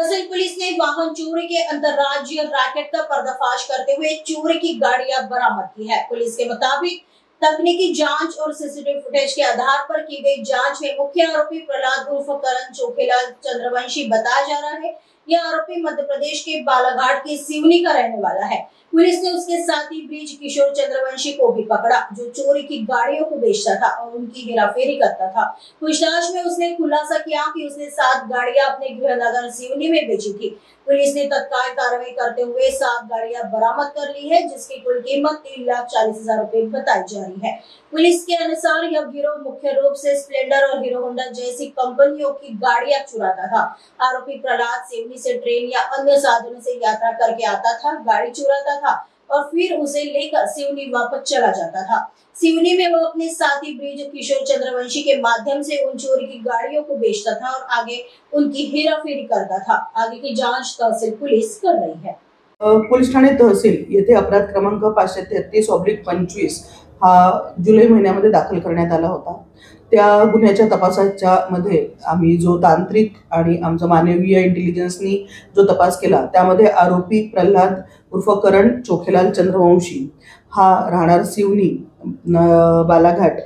तहसील police ने वाहन चोरी के अंतर्राज्यीय रैकेट का पर्दाफाश करते हुए चोरी की गाड़ियां बरामद की है। पुलिस के मुताबिक तकनीकी जांच और सीसीटीवी फुटेज के आधार पर की गई जांच में मुख्य आरोपी प्रहलाद उर्फ करण चोखेलाल चंद्रवंशी बताया जा रहा है। यह आरोपी मध्य प्रदेश के बालाघाट के सिवनी का रहने वाला है। पुलिस ने उसके साथ ही ब्रिज किशोर चंद्रवंशी को भी पकड़ा, जो चोरी की गाड़ियों को बेचता था और उनकी हेराफेरी करता था। पूछताछ में उसने खुलासा किया कि उसने 7 गाड़ियां अपने गृहनगर सिवनी में बेची थी। पुलिस ने तत्काल कार्रवाई करते हुए 7 गाड़ियां बरामद कर ली है, जिसकी कुल कीमत 3,40,000 रुपए बताई जा रही है। पुलिस के अनुसार यह गिरोह मुख्य रूप से स्प्लेंडर और हीरो होंडा जैसी कंपनियों की गाड़ियां चुराता था। आरोपी प्रहलाद सिवनी से ट्रेन या अन्य साधनों से यात्रा करके आता था, गाड़ी चुराता था और फिर उसे लेकर सिवनी वापस चला जाता था। सिवनी में वो अपने साथी ब्रिज किशोर चंद्रवंशी के माध्यम से उन चोरी की गाड़ियों को बेचता था और आगे उनकी हेराफेरी करता था। आगे की जांच तहसील पुलिस कर रही है। पोलीस ठाणे तहसील येथे अपराध क्रमांक 533/25 हा जुलै महिन्यामध्ये दाखल करण्यात आला होता। त्या गुन्ह्याच्या तपासाच्या मध्ये आम्ही जो तांत्रिक आणि आमचा मानवीय इंटेलिजन्सनी जो तपास केला, त्यामध्ये आरोपी प्रल्हाद उर्फ करण चोखेलाल चंद्रवंशी हा राहणार सिवनी बालाघाट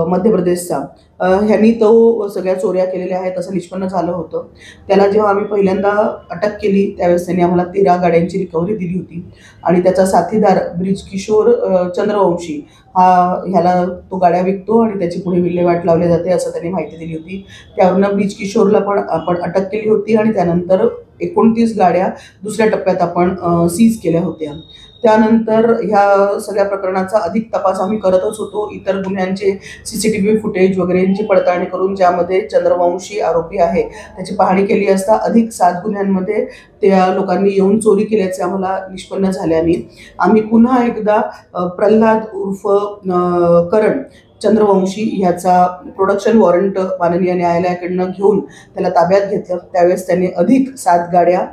मध्य प्रदेशचा, ह्यांनी तो सगळ्या चोऱ्या केलेल्या आहेत असं निष्पन्न झालं होतं। त्याला जेव्हा आम्ही पहिल्यांदा अटक केली त्यावेळेस त्यांनी आम्हाला 13 गाड्यांची रिकव्हरी दिली होती आणि त्याचा साथीदार ब्रिज किशोर चंद्रवंशी ह्याला तो गाड्या विकतो आणि त्याची पुढे विल्हेवाट लावली जाते असं त्यांनी माहिती दिली होती। त्यावरून ब्रिज किशोरला पण आपण अटक केली होती आणि त्यानंतर 29 गाड्या दुसऱ्या टप्प्यात आपण सीज केल्या होत्या। त्यानंतर ह्या सगळ्या प्रकरणाचा अधिक तपास आम्ही करतच होतो। इतर गुन्ह्यांचे सीसीटीव्ही फुटेज वगैरेंची पडताळणी करून ज्यामध्ये चंद्रवंशी आरोपी आहे त्याची पाहणी केली असता अधिक 7 गुन्ह्यांमध्ये त्या लोकांनी येऊन चोरी केल्याचे आम्हाला निष्पन्न झाल्याने आम्ही पुन्हा एकदा प्रल्हाद उर्फ करण चंद्रवंशी ह्याचा प्रोडक्शन वॉरंट माननीय न्यायालयाकडून घेऊन त्याला ताब्यात घेतलं। त्यावेळेस त्यांनी अधिक 7 गाड्या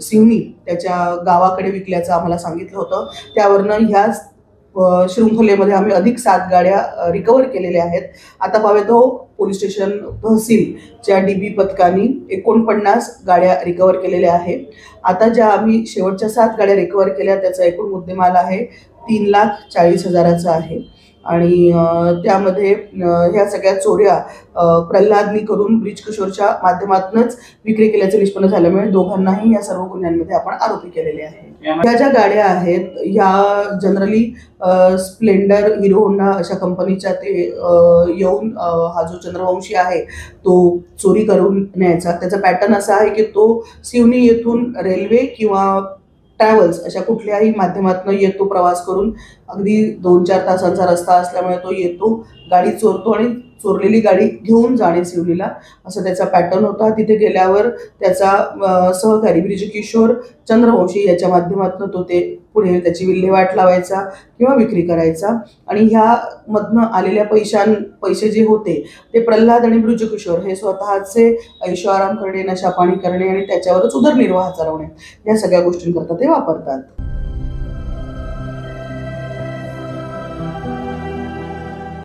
सिवनी त्याच्या गावाकडे विकल्याचं आम्हाला सांगितलं होतं। त्यावरनं ह्या शृंखलेमध्ये आम्ही अधिक 7 गाड्या रिकवर केलेल्या आहेत। आता पावेतो पोलीस स्टेशन तहसीलच्या डीबी पथकाने 49 गाड्या रिकवर केलेल्या आहेत। आता ज्या आम्ही शेवटच्या 7 गाड्या रिकवर केल्या त्याचा एकूण मुद्देमाल आहे 3,40,000चा आहे आणि त्यामध्ये ह्या सगळ्या चोऱ्या प्रल्हादनी करून ब्रिज किशोरच्या माध्यमातूनच विक्री केल्याचे निष्पन्न झाल्यामुळे दोघांनाही या सर्व गुन्ह्यांमध्ये आपण आरोपी केलेले आहे। ह्या ज्या गाड्या आहेत ह्या जनरली स्प्लेंडर हीरो होंडा अशा कंपनीच्या ते येऊन हा जो चंद्रवंशी आहे तो चोरी करून न्यायचा। त्याचा पॅटर्न असा आहे की तो सिवनी येथून रेल्वे किंवा ट्रॅव्हल्स अशा कुठल्याही माध्यमातून येतो, प्रवास करून अगदी 2-4 तासांचा रस्ता असल्यामुळे तो येतो, गाडी चोरतो आणि चोरलेली गाडी घेऊन जाणे सिवनीला असं त्याचा पॅटर्न होता। तिथे गेल्यावर त्याचा सहकारी ब्रिज किशोर चंद्रवंशी याच्या माध्यमातून तो ते पुढे त्याची विल्हेवाट लावायचा किंवा विक्री करायचा आणि ह्या मधनं आलेल्या पैसे जे होते ते प्रल्हाद आणि ब्रिज किशोर हे स्वतःचे ऐशो आराम करणे, नशापाणी करणे आणि त्याच्यावरच उदरनिर्वाह चालवणे या सगळ्या गोष्टींकरता ते वापरतात।